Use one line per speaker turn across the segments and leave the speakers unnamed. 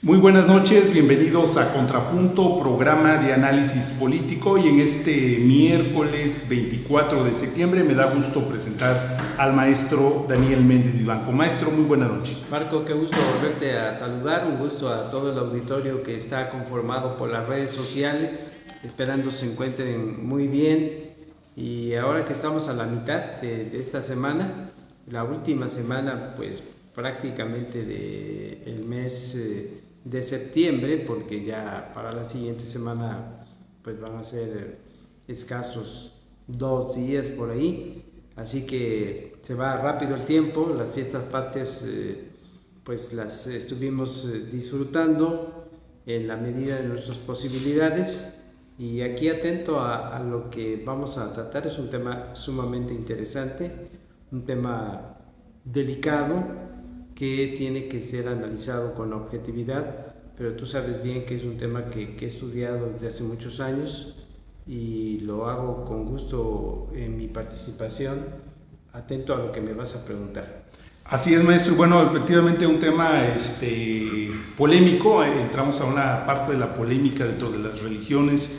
Muy buenas noches, bienvenidos a Contrapunto, programa de análisis político, y en este miércoles 24 de septiembre me da gusto presentar al maestro Daniel Méndez Vivanco. Maestro, muy buena noche.
Marco, qué gusto volverte a saludar, un gusto a todo el auditorio que está conformado por las redes sociales, esperando se encuentren muy bien. Y ahora que estamos a la mitad de esta semana, la última semana pues prácticamente del mes de septiembre, porque ya para la siguiente semana pues van a ser escasos 2 días por ahí, así que se va rápido el tiempo. Las fiestas patrias pues las estuvimos disfrutando en la medida de nuestras posibilidades, y aquí atento a lo que vamos a tratar. Es un tema sumamente interesante, un tema delicado que tiene que ser analizado con objetividad, pero tú sabes bien que es un tema que he estudiado desde hace muchos años y lo hago con gusto en mi participación, atento a lo que me vas a preguntar.
Así es, maestro. Bueno, efectivamente un tema polémico. Entramos a una parte de la polémica dentro de las religiones.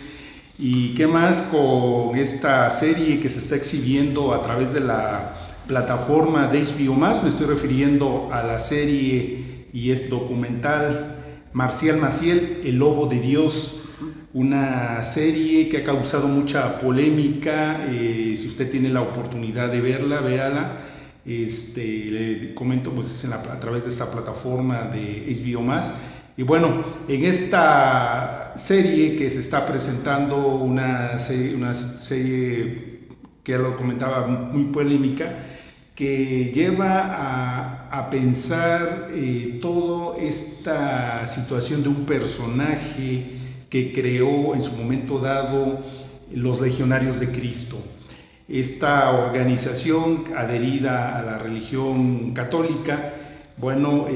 ¿Y qué más con esta serie que se está exhibiendo a través de la plataforma de HBO Max? Me estoy refiriendo a la serie y es documental Marcial Maciel, El Lobo de Dios. Una serie que ha causado mucha polémica. Si usted tiene la oportunidad de verla, véala. Le comento, pues es a través de esta plataforma de HBO Max. Y bueno, en esta serie que se está presentando, una serie que ya lo comentaba, muy polémica, que lleva a pensar toda esta situación de un personaje que creó en su momento dado los Legionarios de Cristo. Esta organización adherida a la religión católica, bueno,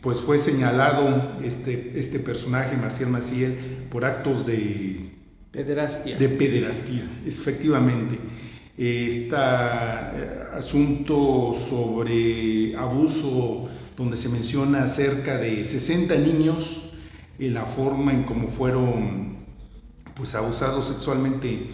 pues fue señalado este personaje, Marcial Maciel, por actos de
Pederastia.
Efectivamente. Este asunto sobre abuso, donde se menciona cerca de 60 niños, la forma en cómo fueron pues abusados sexualmente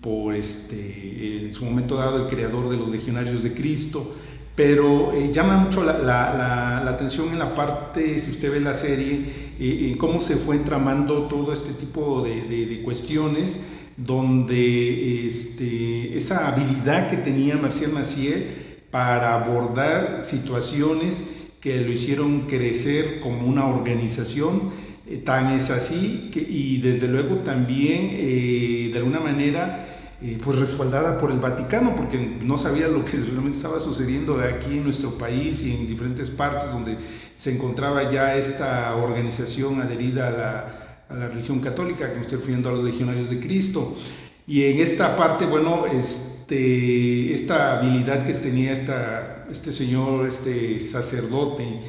por en su momento dado el creador de los Legionarios de Cristo. Pero llama mucho la atención en la parte, si usted ve la serie, en cómo se fue entramando todo este tipo de cuestiones, donde esa habilidad que tenía Marcial Maciel para abordar situaciones que lo hicieron crecer como una organización, tan es así y desde luego también de alguna manera pues respaldada por el Vaticano, porque no sabía lo que realmente estaba sucediendo aquí en nuestro país y en diferentes partes donde se encontraba ya esta organización adherida a la religión católica, que me estoy refiriendo a los Legionarios de Cristo. Y en esta parte, bueno, esta habilidad que tenía este señor, este sacerdote,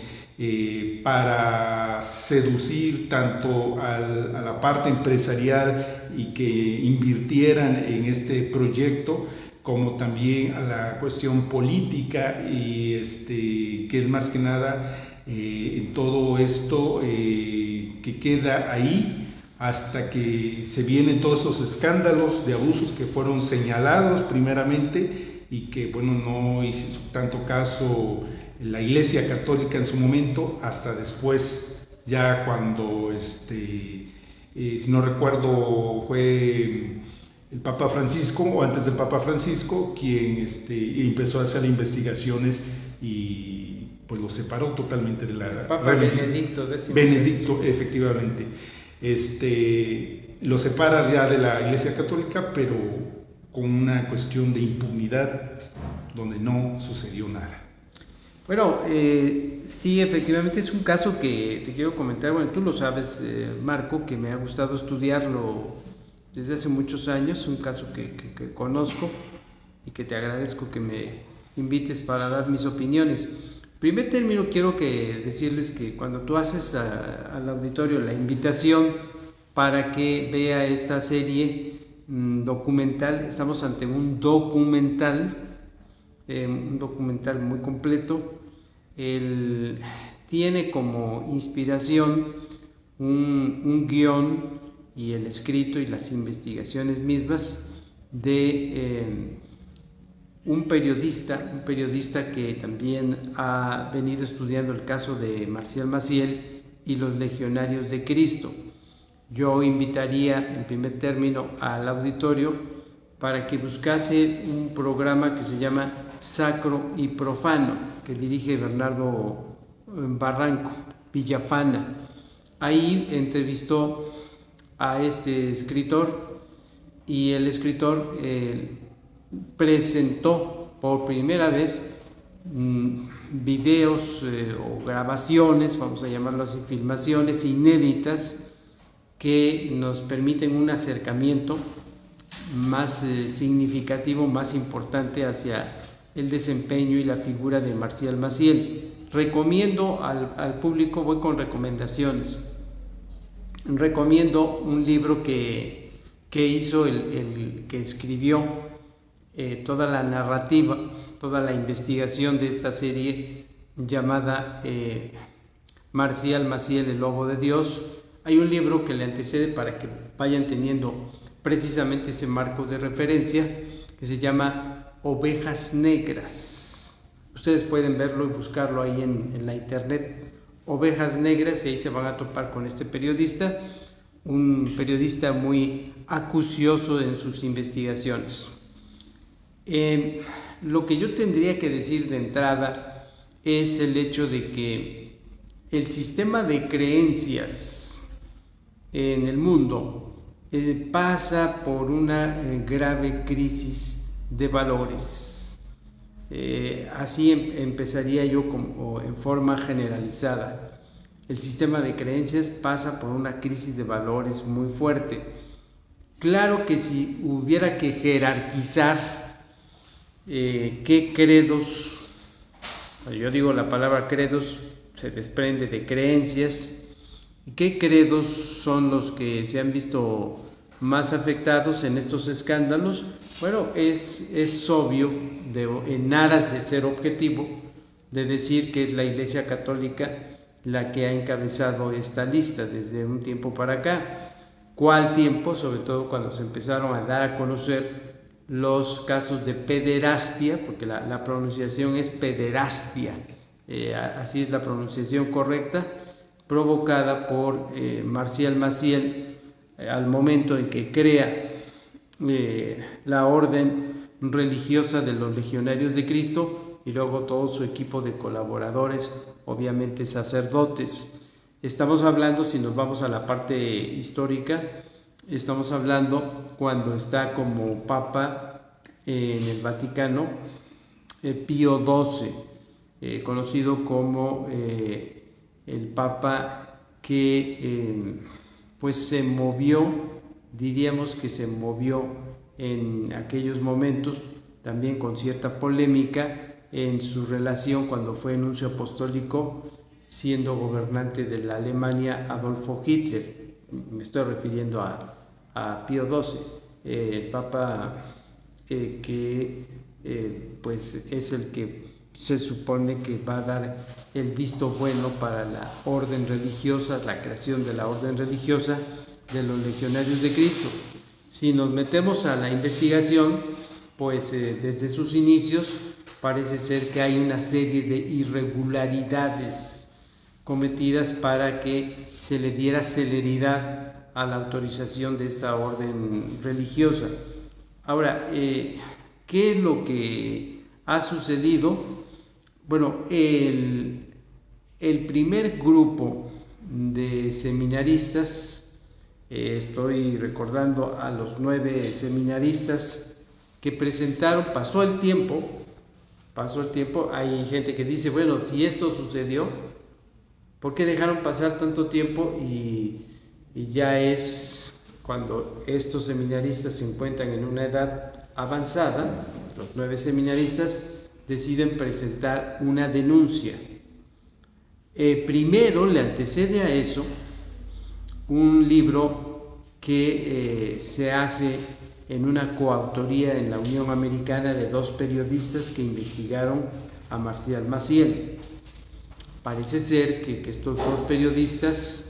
para seducir tanto a la parte empresarial y que invirtieran en este proyecto, como también a la cuestión política, y que es más que nada en todo esto que queda ahí hasta que se vienen todos esos escándalos de abusos que fueron señalados primeramente y que, bueno, no hizo tanto caso la Iglesia Católica en su momento, hasta después, ya cuando, si no recuerdo, fue el Papa Francisco, o antes del Papa Francisco, quien empezó a hacer investigaciones y pues lo separó totalmente de la
Papa Benedicto XVI.
Benedicto, efectivamente. Lo separa ya de la Iglesia Católica, pero con una cuestión de impunidad, donde no sucedió nada.
Bueno, sí, efectivamente es un caso que te quiero comentar. Bueno, tú lo sabes, Marco, que me ha gustado estudiarlo desde hace muchos años, un caso que conozco y que te agradezco que me invites para dar mis opiniones. En primer término, quiero decirles que cuando tú haces al auditorio la invitación para que vea esta serie documental, estamos ante un documental muy completo. tiene como inspiración un guión y el escrito y las investigaciones mismas de un periodista que también ha venido estudiando el caso de Marcial Maciel y los legionarios de Cristo. Yo invitaría en primer término al auditorio para que buscase un programa que se llama Sacro y Profano, que dirige Bernardo Barranco, Villafana. Ahí entrevistó a este escritor y el escritor presentó por primera vez videos o grabaciones, vamos a llamarlo así, filmaciones inéditas que nos permiten un acercamiento más significativo, más importante hacia el desempeño y la figura de Marcial Maciel. Recomiendo al público, voy con recomendaciones. Recomiendo un libro que hizo el que escribió toda la narrativa, toda la investigación de esta serie llamada Marcial Maciel, el Lobo de Dios. Hay un libro que le antecede para que vayan teniendo precisamente ese marco de referencia, que se llama Ovejas Negras. Ustedes pueden verlo y buscarlo ahí en la internet, Ovejas Negras, y ahí se van a topar con este periodista, un periodista muy acucioso en sus investigaciones. Lo que yo tendría que decir de entrada es el hecho de que el sistema de creencias en el mundo pasa por una grave crisis de valores. Así empezaría yo como en forma generalizada. El sistema de creencias pasa por una crisis de valores muy fuerte. Claro que si hubiera que jerarquizar qué credos, yo digo la palabra credos se desprende de creencias, ¿qué credos son los que se han visto más afectados en estos escándalos? Bueno, es obvio, en aras de ser objetivo, de decir que es la Iglesia Católica la que ha encabezado esta lista desde un tiempo para acá. ¿Cuál tiempo? Sobre todo cuando se empezaron a dar a conocer los casos de pederastia, porque la pronunciación es pederastia, así es la pronunciación correcta, provocada por Marcial Maciel al momento en que crea la orden religiosa de los Legionarios de Cristo y luego todo su equipo de colaboradores, obviamente sacerdotes. Estamos hablando, si nos vamos a la parte histórica, estamos hablando cuando está como Papa en el Vaticano Pío XII, conocido como el Papa que pues se movió, diríamos que se movió en aquellos momentos, también con cierta polémica en su relación cuando fue nuncio apostólico, siendo gobernante de la Alemania Adolfo Hitler. Me estoy refiriendo a Pío XII, el Papa que pues es el que se supone que va a dar el visto bueno para la orden religiosa, la creación de la orden religiosa de los Legionarios de Cristo. Si nos metemos a la investigación, pues desde sus inicios parece ser que hay una serie de irregularidades cometidas para que se le diera celeridad a la autorización de esta orden religiosa. Ahora, ¿qué es lo que ha sucedido? Bueno, el primer grupo de seminaristas, estoy recordando a los 9 seminaristas que presentaron, pasó el tiempo, hay gente que dice, bueno, si esto sucedió, ¿por qué dejaron pasar tanto tiempo? Y ya es cuando estos seminaristas se encuentran en una edad avanzada, los 9 seminaristas deciden presentar una denuncia. Primero le antecede a eso un libro que se hace en una coautoría en la Unión Americana de 2 periodistas que investigaron a Marcial Maciel. Parece ser que estos dos periodistas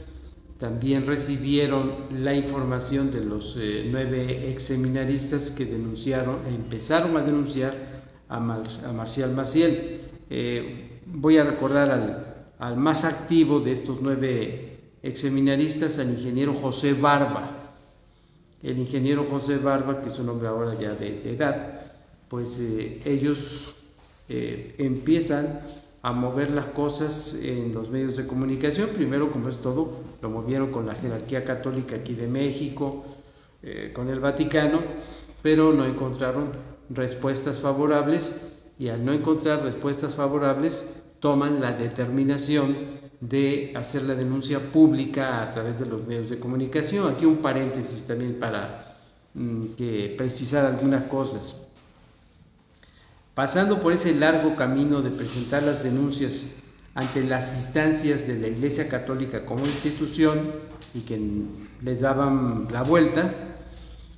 también recibieron la información de los 9 ex seminaristas que empezaron a denunciar a Marcial Maciel. Voy a recordar al más activo de estos 9 ex seminaristas, al ingeniero José Barba. El ingeniero José Barba, que es un hombre ahora ya de edad, pues ellos empiezan a mover las cosas en los medios de comunicación. Primero, como es todo, lo movieron con la jerarquía católica aquí de México, con el Vaticano, pero no encontraron respuestas favorables, y al no encontrar respuestas favorables toman la determinación de hacer la denuncia pública a través de los medios de comunicación. Aquí un paréntesis también para precisar algunas cosas. Pasando por ese largo camino de presentar las denuncias ante las instancias de la Iglesia Católica como institución y que les daban la vuelta,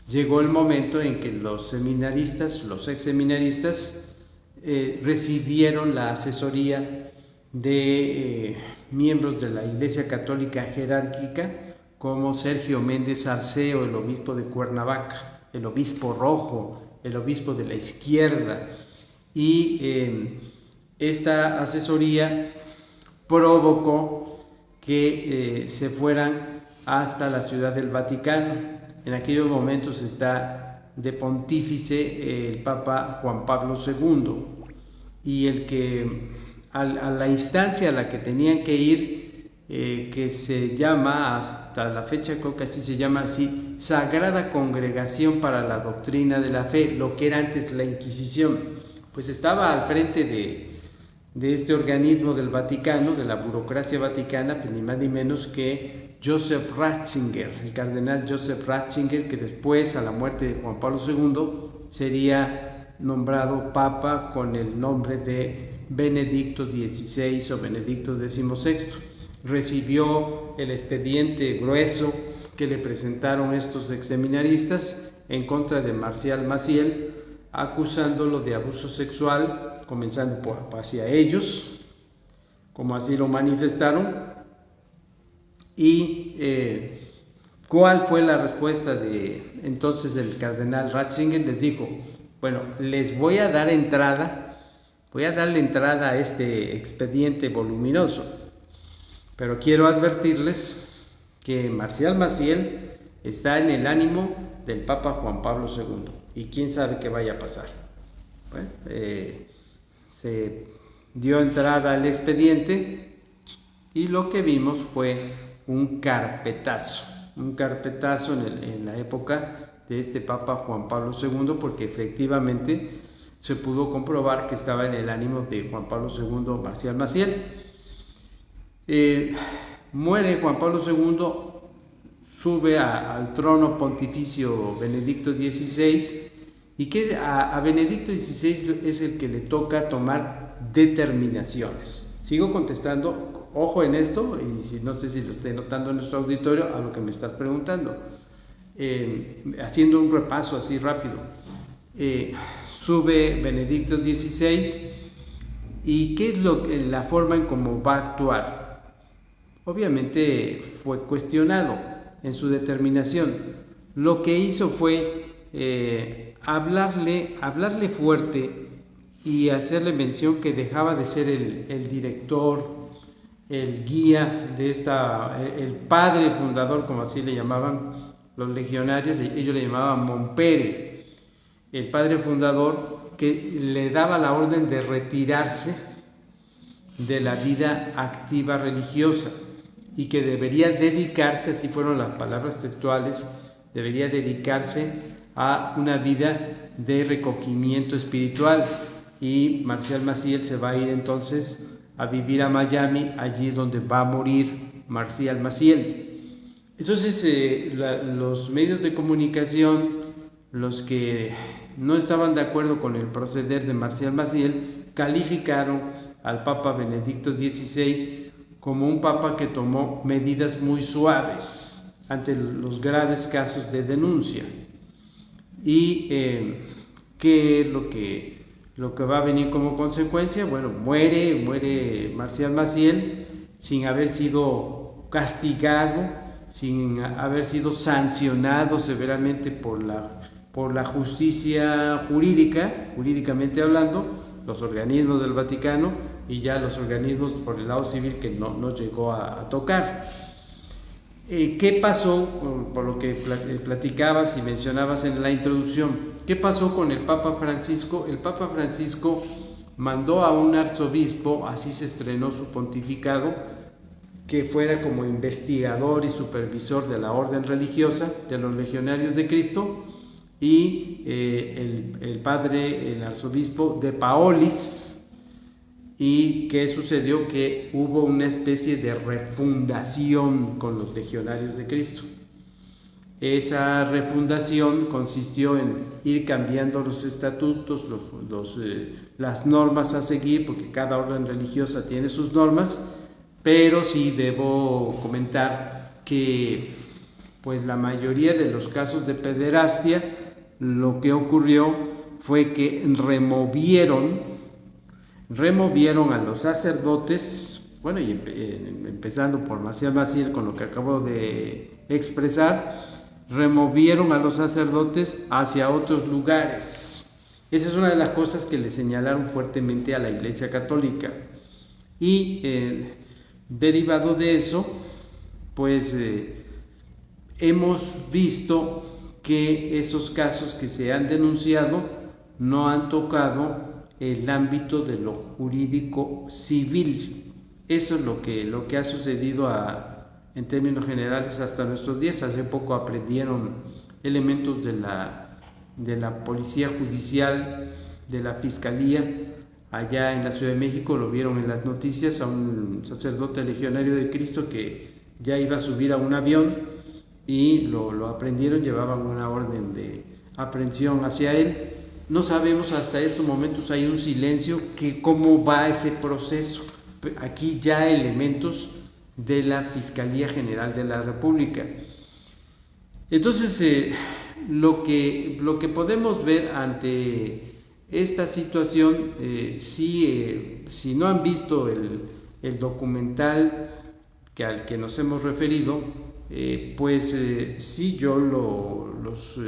llegó el momento en que los seminaristas, los ex seminaristas, recibieron la asesoría de miembros de la Iglesia Católica jerárquica, como Sergio Méndez Arceo, el obispo de Cuernavaca, el obispo rojo, el obispo de la izquierda, y esta asesoría provocó que se fueran hasta la Ciudad del Vaticano. En aquellos momentos está de pontífice el Papa Juan Pablo II, y el que a la instancia a la que tenían que ir, que se llama hasta la fecha, creo que así se llama, así, Sagrada Congregación para la Doctrina de la Fe, lo que era antes la Inquisición, pues estaba al frente de este organismo del Vaticano, de la burocracia vaticana, pues ni más ni menos que Joseph Ratzinger, el cardenal Joseph Ratzinger, que después, a la muerte de Juan Pablo II, sería nombrado papa con el nombre de Benedicto XVI o Benedicto XVI. Recibió el expediente grueso que le presentaron estos exseminaristas en contra de Marcial Maciel, acusándolo de abuso sexual, comenzando hacia ellos, como así lo manifestaron. Y ¿cuál fue la respuesta de entonces del cardenal Ratzinger? Les dijo: bueno, les voy a darle entrada a este expediente voluminoso, pero quiero advertirles que Marcial Maciel está en el ánimo del Papa Juan Pablo II, y quién sabe qué vaya a pasar. Bueno, se dio entrada al expediente y lo que vimos fue un carpetazo en la época de este Papa Juan Pablo II, porque efectivamente se pudo comprobar que estaba en el ánimo de Juan Pablo II Marcial Maciel. Muere Juan Pablo II, sube al trono pontificio Benedicto XVI, y que a Benedicto XVI es el que le toca tomar determinaciones. Sigo contestando, ojo en esto, y no sé si lo esté notando en nuestro auditorio, a lo que me estás preguntando, haciendo un repaso así rápido. Sube Benedicto XVI, y ¿qué es la forma en cómo va a actuar? Obviamente fue cuestionado en su determinación. Lo que hizo fue hablarle fuerte y hacerle mención que dejaba de ser el director, el guía de el padre fundador, como así le llamaban los legionarios, ellos le llamaban Mompere, el padre fundador, que le daba la orden de retirarse de la vida activa religiosa y que debería dedicarse, así fueron las palabras textuales, debería dedicarse a una vida de recogimiento espiritual. Y Marcial Maciel se va a ir entonces a vivir a Miami, allí donde va a morir Marcial Maciel. Entonces los medios de comunicación, los que no estaban de acuerdo con el proceder de Marcial Maciel, calificaron al Papa Benedicto XVI como un papa que tomó medidas muy suaves ante los graves casos de denuncia. Y ¿qué es lo que lo que va a venir como consecuencia, bueno, muere Marcial Maciel sin haber sido castigado, sin haber sido sancionado severamente por la justicia jurídicamente hablando, los organismos del Vaticano y ya los organismos por el lado civil que no llegó a tocar. ¿Qué pasó, por lo que platicabas y mencionabas en la introducción? ¿Qué pasó con el Papa Francisco? El Papa Francisco mandó a un arzobispo, así se estrenó su pontificado, que fuera como investigador y supervisor de la orden religiosa de los Legionarios de Cristo, y el arzobispo de Paolis. ¿Y qué sucedió? Que hubo una especie de refundación con los Legionarios de Cristo. Esa refundación consistió en ir cambiando los estatutos, las normas a seguir, porque cada orden religiosa tiene sus normas, pero sí debo comentar que pues la mayoría de los casos de pederastia, lo que ocurrió fue que removieron a los sacerdotes, bueno, y empezando por Marcial Maciel con lo que acabo de expresar, removieron a los sacerdotes hacia otros lugares. Esa es una de las cosas que le señalaron fuertemente a la Iglesia Católica. Y derivado de eso, pues hemos visto que esos casos que se han denunciado no han tocado el ámbito de lo jurídico civil. Eso es lo que ha sucedido en términos generales hasta nuestros días. Hace poco aprendieron elementos de la Policía Judicial, de la Fiscalía, allá en la Ciudad de México, lo vieron en las noticias, a un sacerdote legionario de Cristo que ya iba a subir a un avión y lo aprendieron, llevaban una orden de aprehensión hacia él. No sabemos hasta estos momentos, hay un silencio, que cómo va ese proceso. Aquí ya elementos de la Fiscalía General de la República. Entonces, lo que podemos ver ante esta situación, si no han visto el documental al que nos hemos referido, pues sí, yo los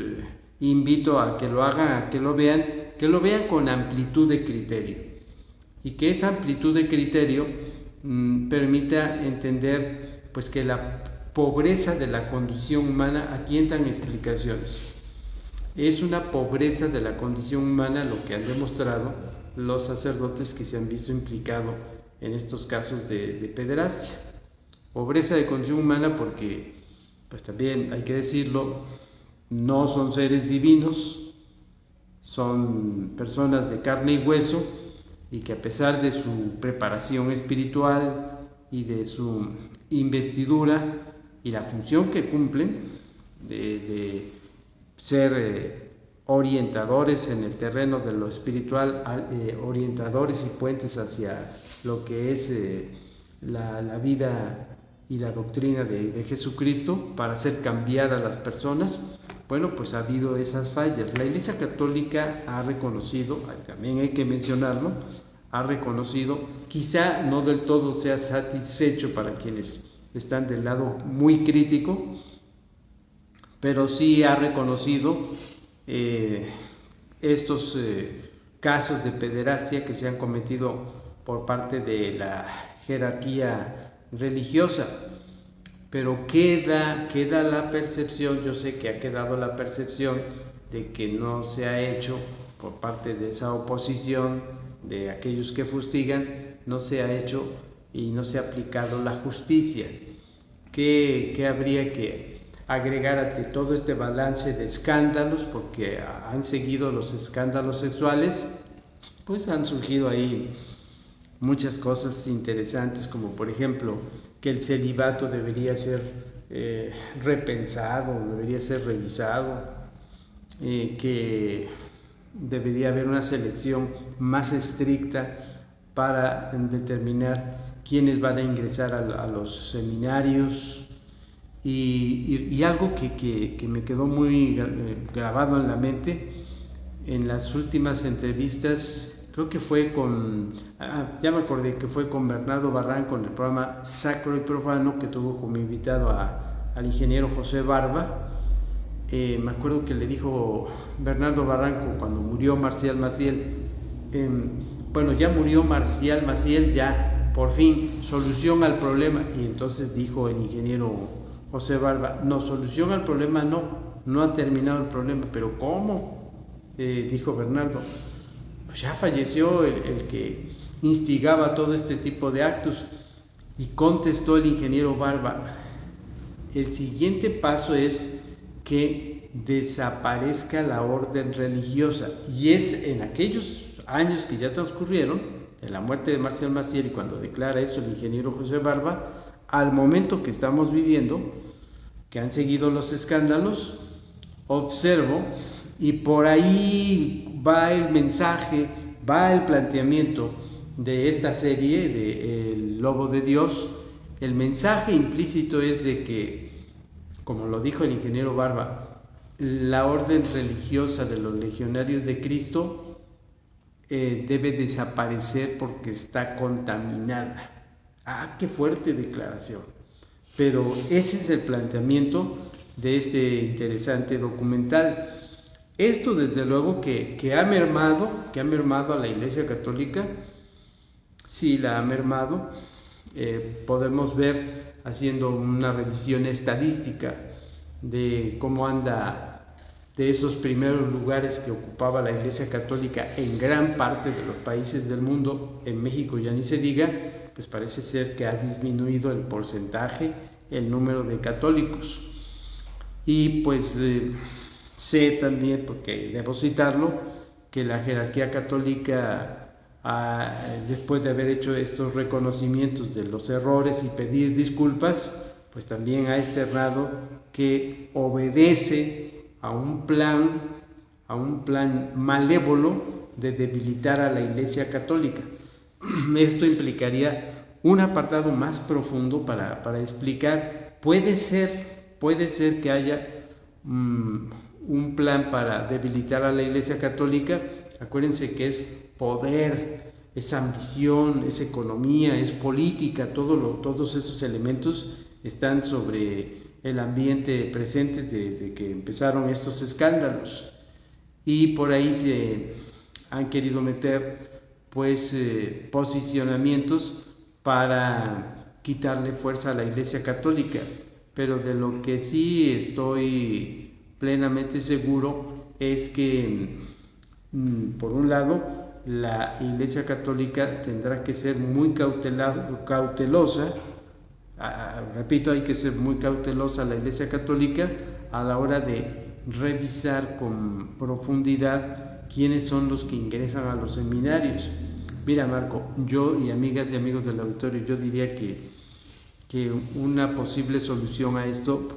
invito a que lo hagan, a que lo vean con amplitud de criterio, y que esa amplitud de criterio permita entender pues que la pobreza de la condición humana, aquí entran explicaciones. Es una pobreza de la condición humana lo que han demostrado los sacerdotes que se han visto implicados en estos casos de pederastia. Pobreza de condición humana porque, pues también hay que decirlo, no son seres divinos, son personas de carne y hueso, y que a pesar de su preparación espiritual y de su investidura y la función que cumplen de ser orientadores en el terreno de lo espiritual, orientadores y puentes hacia lo que es la vida y la doctrina de Jesucristo para hacer cambiar a las personas, bueno, pues ha habido esas fallas. La Iglesia Católica ha reconocido, también hay que mencionarlo, ha reconocido, quizá no del todo sea satisfecho para quienes están del lado muy crítico, pero sí ha reconocido estos casos de pederastia que se han cometido por parte de la jerarquía religiosa. Pero queda la percepción, yo sé que ha quedado la percepción de que no se ha hecho por parte de esa oposición, de aquellos que fustigan, no se ha hecho y no se ha aplicado la justicia. ¿Qué habría que agregar a todo este balance de escándalos? Porque han seguido los escándalos sexuales, pues han surgido ahí muchas cosas interesantes, como por ejemplo que el celibato debería ser repensado, debería ser revisado, que debería haber una selección más estricta para determinar quiénes van a ingresar a los seminarios, y algo que me quedó muy grabado en la mente. En las últimas entrevistas creo que fue ya me acordé que fue con Bernardo Barran, con el programa Sacro y Profano, que tuvo como invitado al ingeniero José Barba. Me acuerdo que le dijo Bernardo Barranco cuando murió Marcial Maciel, bueno, ya murió Marcial Maciel, ya por fin, solución al problema. Y entonces dijo el ingeniero José Barba, no, solución al problema no ha terminado el problema. Pero ¿cómo? Dijo Bernardo, pues ya falleció el que instigaba todo este tipo de actos. Y contestó el ingeniero Barba, el siguiente paso es que desaparezca la orden religiosa. Y es en aquellos años que ya transcurrieron, de la muerte de Marcial Maciel, y cuando declara eso el ingeniero José Barba, al momento que estamos viviendo, que han seguido los escándalos, observo, y por ahí va el mensaje, va el planteamiento de esta serie de El Lobo de Dios. El mensaje implícito es de que, como lo dijo el ingeniero Barba, la orden religiosa de los legionarios de Cristo debe desaparecer porque está contaminada. Qué fuerte declaración. Pero ese es el planteamiento de este interesante documental. Esto desde luego que ha mermado a la Iglesia Católica. Sí, la ha mermado. Podemos ver, haciendo una revisión estadística de cómo anda de esos primeros lugares que ocupaba la Iglesia Católica en gran parte de los países del mundo, en México ya ni se diga, pues parece ser que ha disminuido el porcentaje, el número de católicos. Y pues sé también, porque debo citarlo, que la jerarquía católica, después de haber hecho estos reconocimientos de los errores y pedir disculpas, pues también ha externado que obedece a un plan malévolo de debilitar a la Iglesia Católica. Esto implicaría un apartado más profundo para explicar. Puede ser que haya un plan para debilitar a la Iglesia Católica. Acuérdense que es poder, es ambición, es economía, es política, todos esos elementos están sobre el ambiente presentes desde que empezaron estos escándalos, y por ahí se han querido meter pues posicionamientos para quitarle fuerza a la Iglesia Católica. Pero de lo que sí estoy plenamente seguro es que por un lado la Iglesia Católica tendrá que ser muy cautelosa. Repito, hay que ser muy cautelosa la Iglesia Católica a la hora de revisar con profundidad quiénes son los que ingresan a los seminarios. Mira, Marco, yo y amigas y amigos del auditorio, yo diría que una posible solución a esto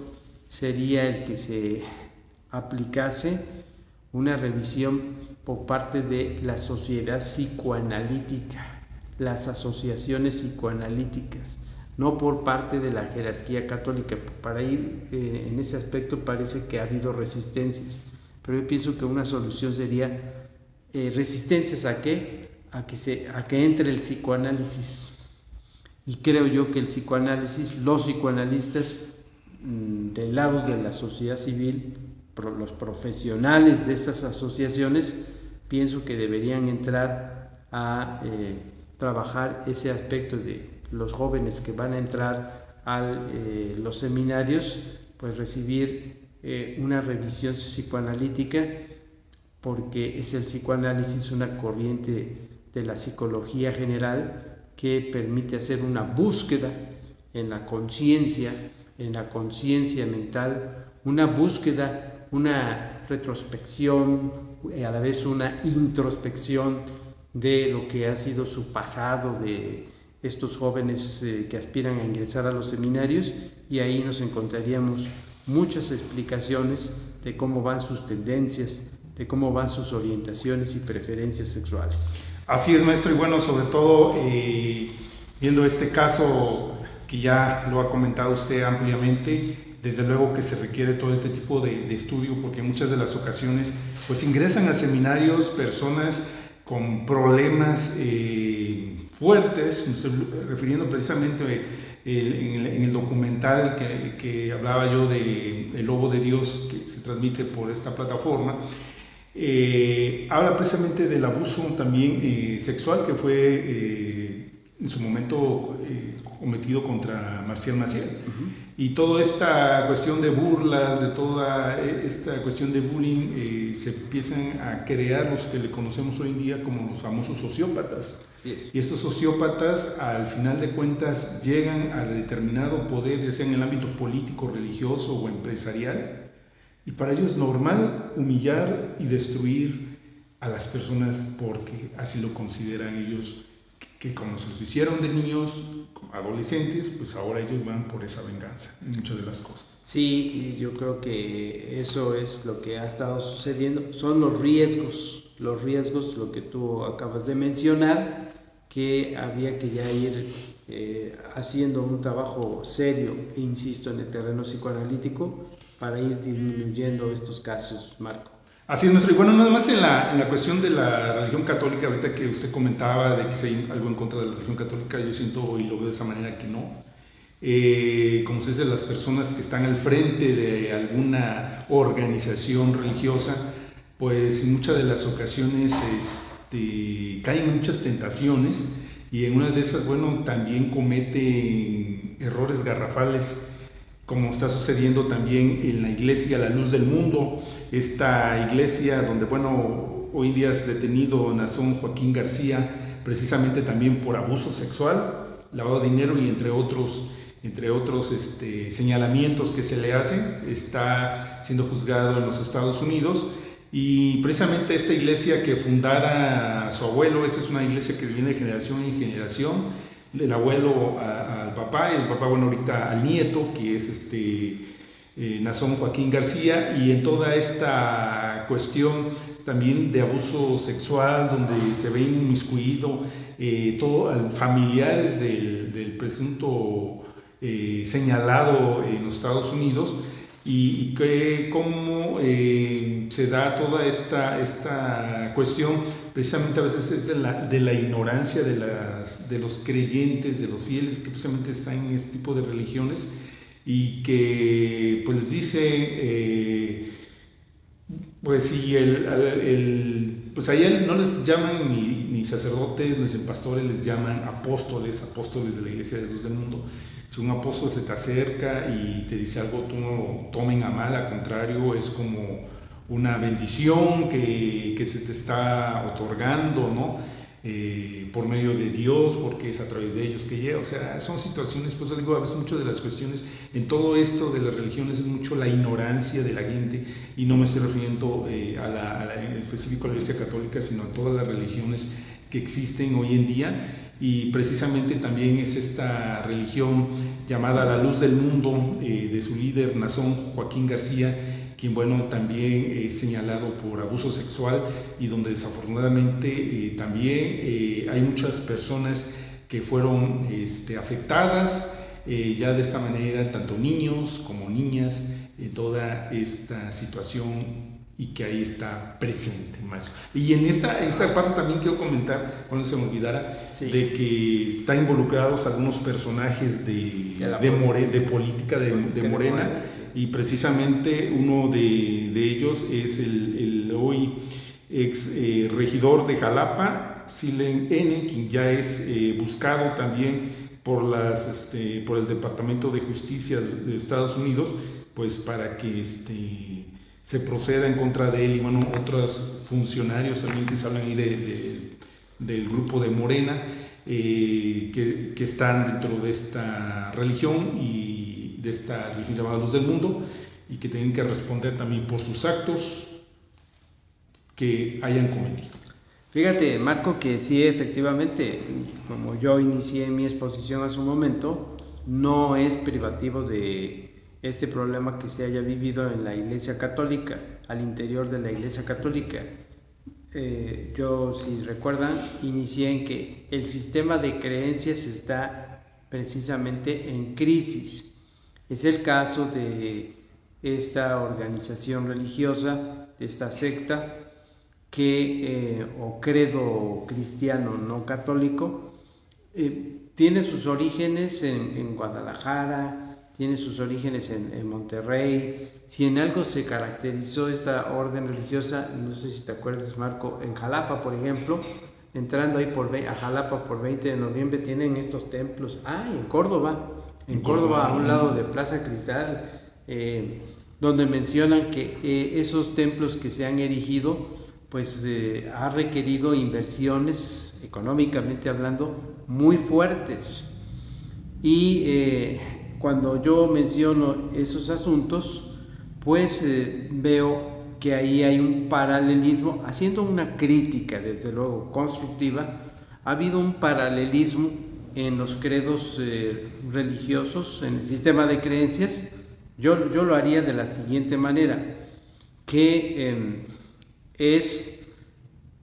sería el que se aplicase una revisión por parte de la sociedad psicoanalítica, las asociaciones psicoanalíticas, no por parte de la jerarquía católica. Para ir en ese aspecto parece que ha habido resistencias, pero yo pienso que una solución sería resistencias ¿a qué? A que entre el psicoanálisis. Y creo yo que el psicoanálisis, los psicoanalistas del lado de la sociedad civil, los profesionales de estas asociaciones, pienso que deberían entrar a trabajar ese aspecto de los jóvenes que van a entrar a los seminarios, pues recibir una revisión psicoanalítica, porque es el psicoanálisis una corriente de la psicología general que permite hacer una búsqueda en la conciencia mental, una búsqueda, una retrospección, a la vez una introspección de lo que ha sido su pasado, de estos jóvenes que aspiran a ingresar a los seminarios, y ahí nos encontraríamos muchas explicaciones de cómo van sus tendencias, de cómo van sus orientaciones y preferencias sexuales.
Así es, maestro, y bueno, sobre todo viendo este caso que ya lo ha comentado usted ampliamente, desde luego que se requiere todo este tipo de estudio, porque en muchas de las ocasiones pues ingresan a seminarios personas con problemas fuertes, me estoy refiriendo precisamente en el documental que hablaba yo de El Lobo de Dios, que se transmite por esta plataforma. Habla precisamente del abuso también sexual que fue en su momento cometido contra Marcial Maciel. Y toda esta cuestión de burlas, de toda esta cuestión de bullying, se empiezan a crear los que le conocemos hoy en día como los famosos sociópatas. Yes. Y estos sociópatas, al final de cuentas, llegan a determinado poder, ya sea en el ámbito político, religioso o empresarial, y para ellos es normal humillar y destruir a las personas porque así lo consideran ellos, que como se los hicieron de niños, adolescentes, pues ahora ellos van por esa venganza en muchas de las cosas.
Sí, yo creo que eso es lo que ha estado sucediendo, son los riesgos, lo que tú acabas de mencionar, que había que ya ir haciendo un trabajo serio, insisto, en el terreno psicoanalítico, para ir disminuyendo estos casos, Marco.
Así es, nuestro. Y bueno, nada más en la cuestión de la religión católica, ahorita que usted comentaba de que si hay algo en contra de la religión católica, yo siento y lo veo de esa manera que no. Como se dice, las personas que están al frente de alguna organización religiosa, pues en muchas de las ocasiones caen en muchas tentaciones y en una de esas, bueno, también cometen errores garrafales, como está sucediendo también en la iglesia La Luz del Mundo, esta iglesia donde, bueno, hoy en día es detenido Nazón Joaquín García, precisamente también por abuso sexual, lavado de dinero y entre otros señalamientos que se le hacen. Está siendo juzgado en los Estados Unidos y precisamente esta iglesia que fundara su abuelo, esa es una iglesia que viene de generación en generación, el abuelo al papá, y el papá, bueno, ahorita al nieto, que es Nazón Joaquín García, y en toda esta cuestión también de abuso sexual, donde se ve inmiscuido familiares del presunto señalado en los Estados Unidos, y cómo se da toda esta cuestión, precisamente a veces es de la ignorancia de los creyentes, de los fieles que precisamente están en este tipo de religiones y que pues les dice, pues si pues allá no les llaman ni sacerdotes, ni pastores, les llaman apóstoles de la Iglesia de Luz del Mundo. Si un apóstol se te acerca y te dice algo, tú no lo tomen a mal, al contrario, es como una bendición que se te está otorgando, ¿no? Por medio de Dios, porque es a través de ellos que llega. O sea, son situaciones, pues digo, a veces muchas de las cuestiones en todo esto de las religiones es mucho la ignorancia de la gente, y no me estoy refiriendo en específico a la Iglesia Católica, sino a todas las religiones que existen hoy en día. Y precisamente también es esta religión llamada La Luz del Mundo, de su líder Nazón Joaquín García, quien, bueno, también es señalado por abuso sexual, y donde desafortunadamente también hay muchas personas que fueron afectadas ya de esta manera, tanto niños como niñas, toda esta situación, y que ahí está presente más. Y en esta parte también quiero comentar, cuando se me olvidara, sí, de que están involucrados algunos personajes de política de Morena, y precisamente uno de ellos es el hoy ex regidor de Jalapa, Silen N., quien ya es buscado también por el Departamento de Justicia de Estados Unidos, pues para que se proceda en contra de él, y bueno, otros funcionarios también que se hablan ahí del grupo de Morena, que están dentro de esta religión, y de esta religión llamada Luz del Mundo, y que tienen que responder también por sus actos que hayan cometido.
Fíjate, Marco, que sí, efectivamente, como yo inicié mi exposición hace un momento, no es privativo de este problema que se haya vivido en la Iglesia Católica, al interior de la Iglesia Católica. Yo, si recuerdan, inicié en que el sistema de creencias está precisamente en crisis. Es el caso de esta organización religiosa, de esta secta, o credo cristiano no católico, tiene sus orígenes en Guadalajara, tiene sus orígenes en Monterrey. Si en algo se caracterizó esta orden religiosa, no sé si te acuerdas, Marco, en Jalapa, por ejemplo, entrando ahí a Jalapa por 20 de noviembre, tienen estos templos. En Córdoba, a un lado de Plaza Cristal, donde mencionan que esos templos que se han erigido, pues ha requerido inversiones, económicamente hablando, muy fuertes. Y cuando yo menciono esos asuntos, pues veo que ahí hay un paralelismo, haciendo una crítica, desde luego, constructiva. Ha habido un paralelismo en los credos religiosos, en el sistema de creencias. Yo lo haría de la siguiente manera, que es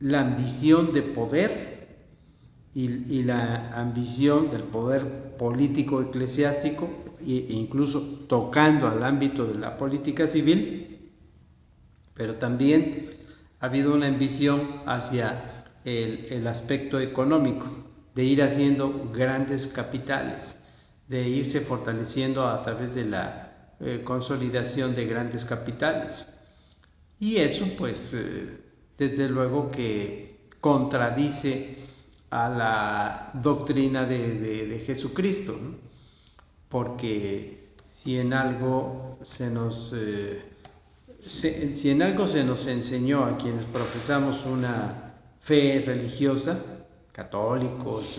la ambición de poder y la ambición del poder político eclesiástico, e incluso tocando al ámbito de la política civil, pero también ha habido una ambición hacia el aspecto económico, de ir haciendo grandes capitales, de irse fortaleciendo a través de la consolidación de grandes capitales. Y eso, pues, desde luego que contradice a la doctrina de Jesucristo, ¿no? Porque si en algo se nos enseñó a quienes profesamos una fe religiosa, católicos,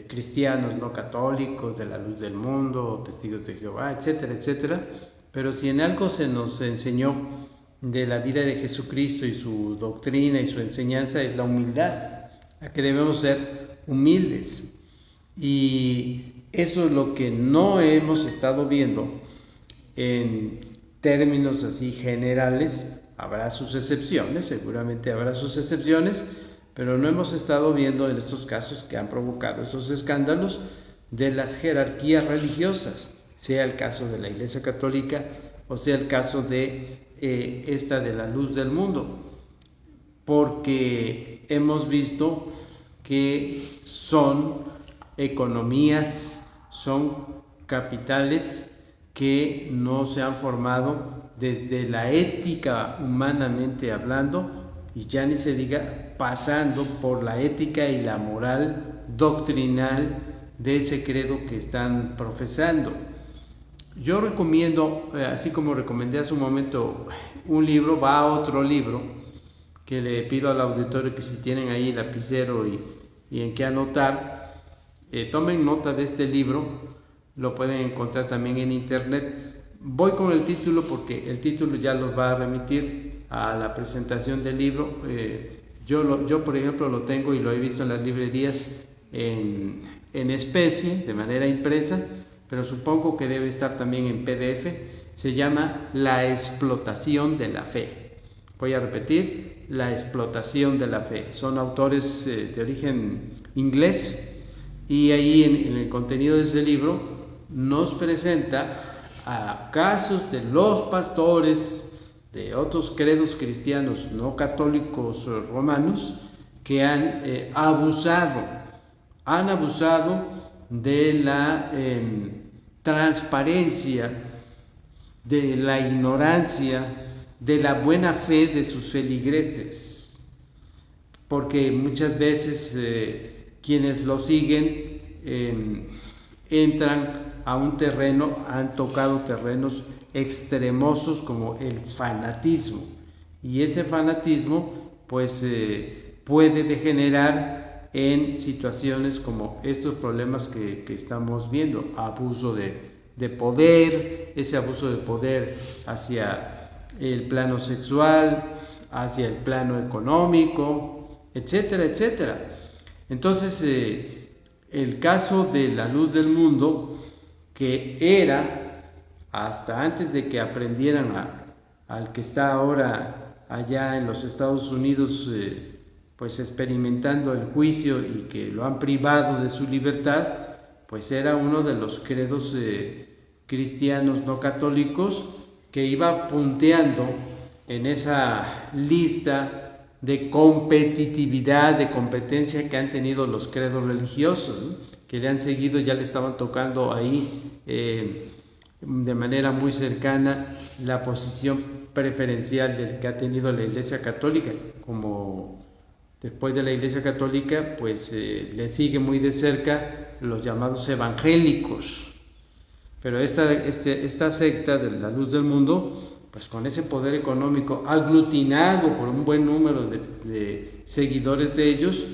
cristianos no católicos, de la luz del mundo, testigos de Jehová, etcétera, etcétera, pero si en algo se nos enseñó de la vida de Jesucristo y su doctrina y su enseñanza, es la humildad, a que debemos ser humildes. Y eso es lo que no hemos estado viendo en términos así generales. Habrá sus excepciones, seguramente habrá sus excepciones, pero no hemos estado viendo en estos casos que han provocado esos escándalos de las jerarquías religiosas, sea el caso de la Iglesia Católica o sea el caso de esta de la luz del mundo, porque hemos visto que son economías, son capitales que no se han formado desde la ética humanamente hablando, y ya ni se diga pasando por la ética y la moral doctrinal de ese credo que están profesando. Yo recomiendo, así como recomendé hace un momento un libro, va a otro libro que le pido al auditorio que si tienen ahí lapicero y en qué anotar, tomen nota de este libro. Lo pueden encontrar también en internet. Voy con el título porque el título ya los va a remitir a la presentación del libro. Yo por ejemplo lo tengo y lo he visto en las librerías en especie, de manera impresa, pero supongo que debe estar también en PDF. Se llama La explotación de la fe. Voy a repetir, La explotación de la fe. Son autores de origen inglés, y ahí en el contenido de ese libro nos presenta a casos de los pastores de otros credos cristianos no católicos romanos que han abusado de la transparencia, de la ignorancia, de la buena fe de sus feligreses, porque muchas veces quienes lo siguen entran a un terreno, han tocado terrenos extremosos como el fanatismo, y ese fanatismo pues puede degenerar en situaciones como estos problemas que estamos viendo: abuso de poder, ese abuso de poder hacia el plano sexual, hacia el plano económico, etcétera, etcétera. Entonces el caso de la luz del mundo, que era, hasta antes de que aprendieran al que está ahora allá en los Estados Unidos, pues experimentando el juicio y que lo han privado de su libertad, pues era uno de los credos cristianos no católicos que iba punteando en esa lista de competitividad, de competencia que han tenido los credos religiosos, ¿no? Que le han seguido, ya le estaban tocando ahí de manera muy cercana la posición preferencial del que ha tenido la Iglesia Católica. Como después de la Iglesia Católica, pues le sigue muy de cerca los llamados evangélicos. Pero esta secta de la Luz del Mundo, pues con ese poder económico aglutinado por un buen número de seguidores de ellos,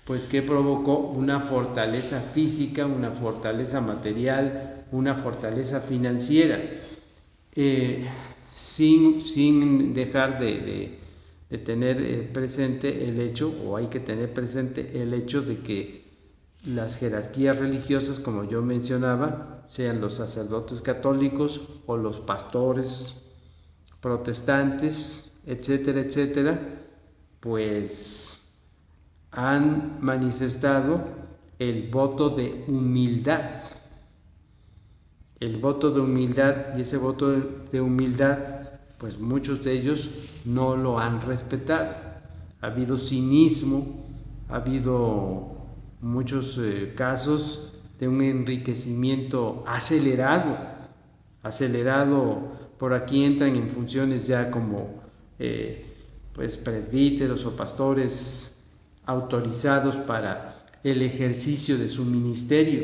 pues que provocó una fortaleza física, una fortaleza material, una fortaleza financiera, sin dejar de tener presente el hecho, o hay que tener presente el hecho de que las jerarquías religiosas, como yo mencionaba, sean los sacerdotes católicos o los pastores protestantes, etcétera, etcétera, pues han manifestado el voto de humildad. El voto de humildad, y ese voto de humildad, pues muchos de ellos no lo han respetado. Ha habido cinismo, ha habido muchos casos de un enriquecimiento acelerado. Por aquí entran en funciones ya como pues presbíteros o pastores autorizados para el ejercicio de su ministerio,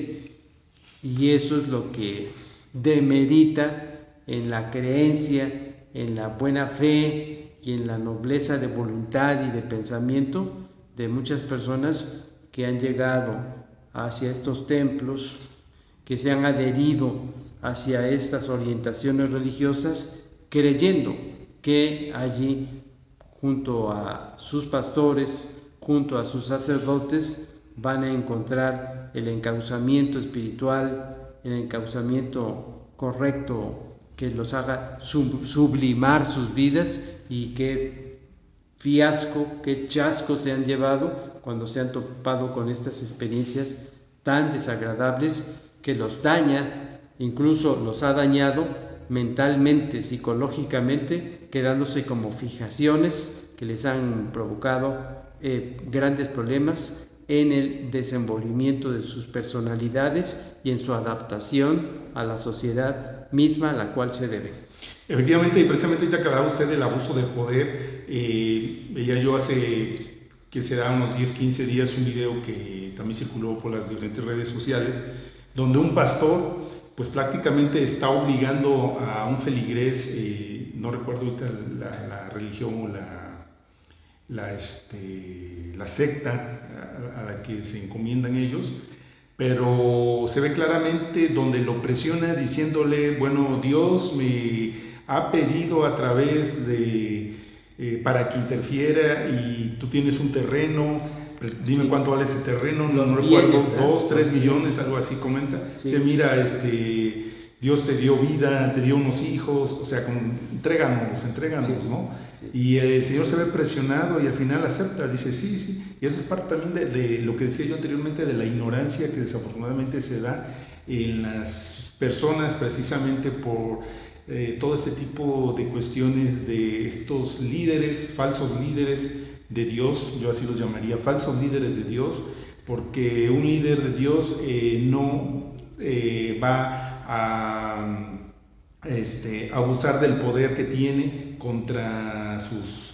y eso es lo que demerita en la creencia, en la buena fe y en la nobleza de voluntad y de pensamiento de muchas personas que han llegado hacia estos templos, que se han adherido hacia estas orientaciones religiosas, creyendo que allí, junto a sus pastores, junto a sus sacerdotes, van a encontrar el encauzamiento espiritual, el encauzamiento correcto que los haga sublimar sus vidas. Y qué fiasco, qué chasco se han llevado cuando se han topado con estas experiencias tan desagradables que los daña, incluso los ha dañado mentalmente, psicológicamente, quedándose como fijaciones que les han provocado grandes problemas en el desenvolvimiento de sus personalidades y en su adaptación a la sociedad misma a la cual se debe.
Efectivamente, y precisamente ahorita que hablaba usted del abuso de poder, veía yo hace que será unos 10-15 días un video que también circuló por las diferentes redes sociales, donde un pastor pues prácticamente está obligando a un feligrés, no recuerdo ahorita la religión o la secta a la que se encomiendan ellos, pero se ve claramente donde lo presiona diciéndole, bueno, Dios me ha pedido a través de, para que interfiera, y tú tienes un terreno, dime sí, cuánto vale ese terreno, no recuerdo, 2, 3 millones, algo así comenta. Sí. Se mira, Dios te dio vida, te dio unos hijos, o sea, entréganos, sí, ¿no? Y el Señor se ve presionado y al final acepta, dice sí. Y eso es parte también de lo que decía yo anteriormente, de la ignorancia que desafortunadamente se da en las personas precisamente por todo este tipo de cuestiones de estos líderes, falsos líderes de Dios, yo así los llamaría, falsos líderes de Dios, porque un líder de Dios no va a abusar del poder que tiene contra sus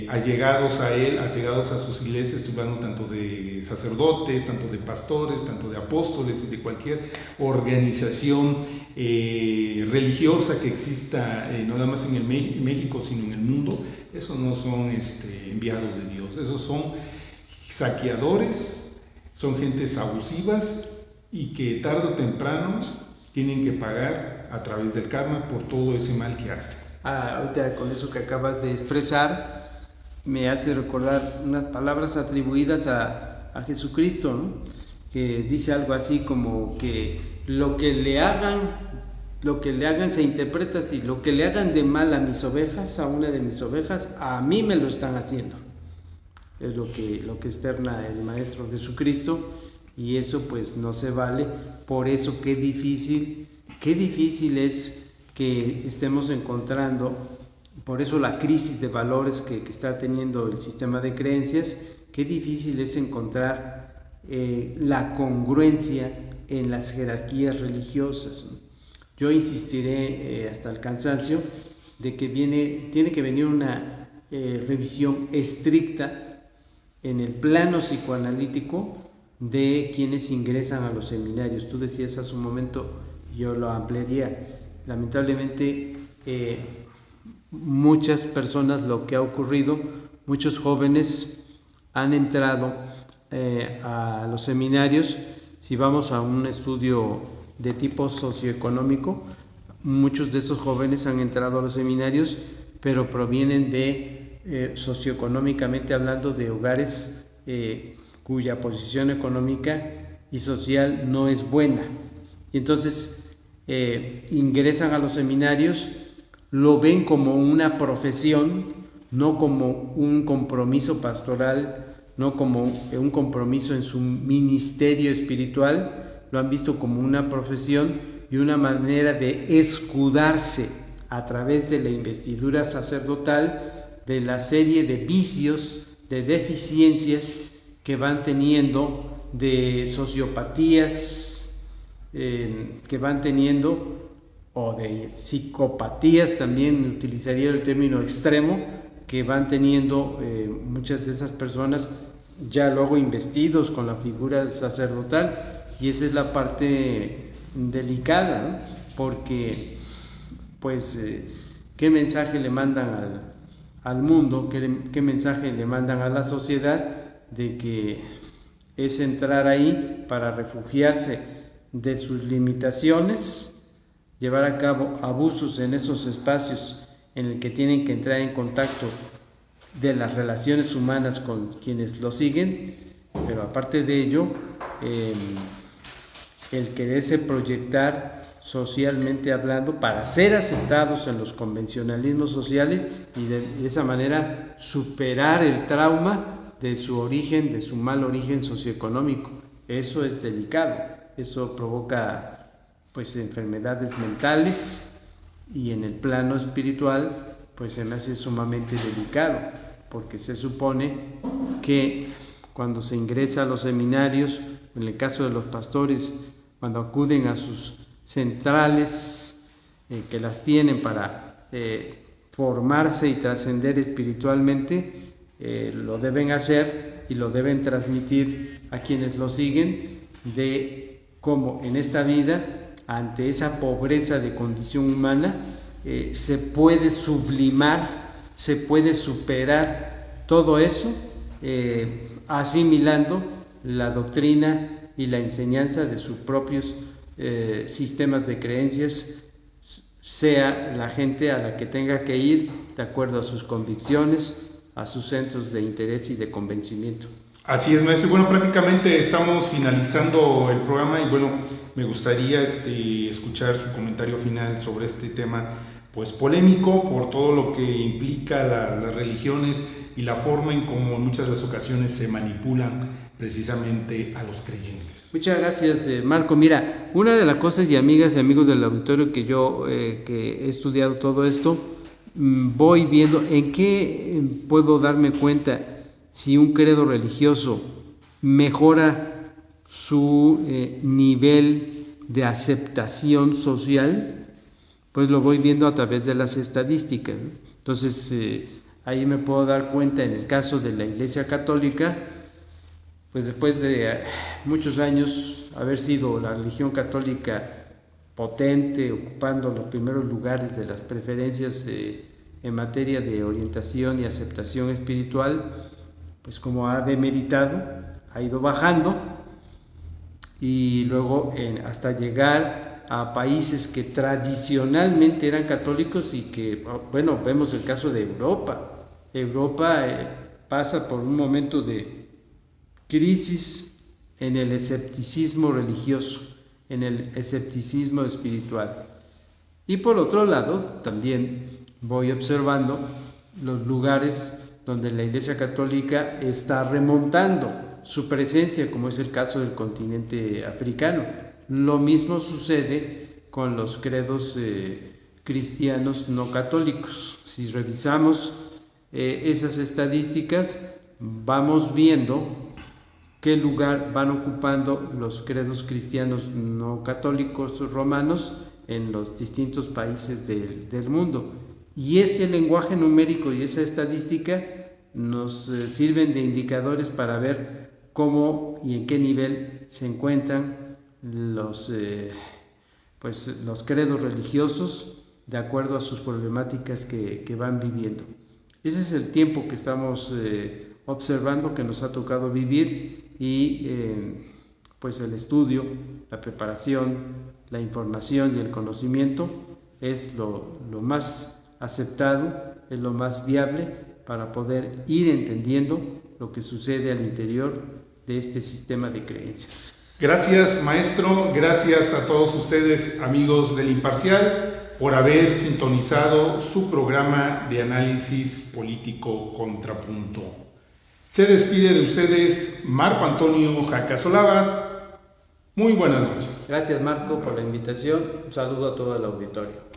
allegados a él, allegados a sus iglesias, estoy hablando tanto de sacerdotes, tanto de pastores, tanto de apóstoles, de cualquier organización religiosa que exista, no nada más en México, sino en el mundo. Esos no son enviados de Dios, esos son saqueadores, son gentes abusivas y que tarde o temprano tienen que pagar a través del karma por todo ese mal que hacen.
Ahorita con eso que acabas de expresar me hace recordar unas palabras atribuidas a Jesucristo, ¿no? Que dice algo así como que lo que le hagan se interpreta así: lo que le hagan de mal a mis ovejas, a una de mis ovejas, a mí me lo están haciendo. Es lo que externa el Maestro Jesucristo, y eso pues no se vale. Por eso qué difícil es que estemos encontrando Por eso la crisis de valores que está teniendo el sistema de creencias, qué difícil es encontrar la congruencia en las jerarquías religiosas. Yo insistiré hasta el cansancio de que tiene que venir una revisión estricta en el plano psicoanalítico de quienes ingresan a los seminarios. Tú decías hace un momento, yo lo ampliaría. Lamentablemente, muchas personas, lo que ha ocurrido, muchos jóvenes han entrado a los seminarios. Si vamos a un estudio de tipo socioeconómico, muchos de esos jóvenes han entrado a los seminarios, pero provienen de, socioeconómicamente hablando, de hogares cuya posición económica y social no es buena. Y entonces ingresan a los seminarios, lo ven como una profesión, no como un compromiso pastoral, no como un compromiso en su ministerio espiritual, lo han visto como una profesión y una manera de escudarse a través de la investidura sacerdotal de la serie de vicios, de deficiencias que van teniendo, de sociopatías que van teniendo, o de psicopatías, también utilizaría el término extremo, que van teniendo muchas de esas personas ya luego investidos con la figura sacerdotal. Y esa es la parte delicada, ¿no? Porque pues qué mensaje le mandan al mundo, qué mensaje le mandan a la sociedad de que es entrar ahí para refugiarse de sus limitaciones, llevar a cabo abusos en esos espacios en el que tienen que entrar en contacto de las relaciones humanas con quienes lo siguen, pero aparte de ello, el quererse proyectar socialmente hablando para ser aceptados en los convencionalismos sociales y de esa manera superar el trauma de su origen, de su mal origen socioeconómico. Eso es delicado, eso provoca pues enfermedades mentales, y en el plano espiritual pues se me hace sumamente delicado, porque se supone que cuando se ingresa a los seminarios, en el caso de los pastores, cuando acuden a sus centrales que las tienen para formarse y trascender espiritualmente, lo deben hacer y lo deben transmitir a quienes lo siguen, de cómo en esta vida, ante esa pobreza de condición humana, se puede sublimar, se puede superar todo eso, asimilando la doctrina y la enseñanza de sus propios sistemas de creencias, sea la gente a la que tenga que ir de acuerdo a sus convicciones, a sus centros de interés y de convencimiento.
Así es, maestro. Bueno, prácticamente estamos finalizando el programa y bueno, me gustaría escuchar su comentario final sobre este tema pues polémico por todo lo que implica las religiones y la forma en cómo en muchas de las ocasiones se manipulan precisamente a los creyentes.
Muchas gracias, Marco. Mira, una de las cosas, y amigas y amigos del auditorio, que yo que he estudiado todo esto, voy viendo en qué puedo darme cuenta si un credo religioso mejora su nivel de aceptación social, pues lo voy viendo a través de las estadísticas, ¿no? Entonces, ahí me puedo dar cuenta, en el caso de la Iglesia Católica, pues después de muchos años haber sido la religión católica potente, ocupando los primeros lugares de las preferencias en materia de orientación y aceptación espiritual, pues como ha demeritado, ha ido bajando, y luego hasta llegar a países que tradicionalmente eran católicos y que, bueno, vemos el caso de Europa. Europa pasa por un momento de crisis en el escepticismo religioso, en el escepticismo espiritual. Y por otro lado, también voy observando los lugares donde la Iglesia Católica está remontando su presencia, como es el caso del continente africano. Lo mismo sucede con los credos cristianos no católicos. Si revisamos esas estadísticas, vamos viendo qué lugar van ocupando los credos cristianos no católicos romanos en los distintos países del mundo. Y ese lenguaje numérico y esa estadística nos sirven de indicadores para ver cómo y en qué nivel se encuentran los credos religiosos de acuerdo a sus problemáticas que van viviendo. Ese es el tiempo que estamos observando, que nos ha tocado vivir, y pues el estudio, la preparación, la información y el conocimiento es lo más aceptado, es lo más viable para poder ir entendiendo lo que sucede al interior de este sistema de creencias.
Gracias, maestro. Gracias a todos ustedes, amigos del Imparcial, por haber sintonizado su programa de análisis político Contrapunto. Se despide de ustedes Marco Antonio Jacasolava. Muy buenas noches.
Gracias, Marco, por la invitación. Un saludo a todo el auditorio.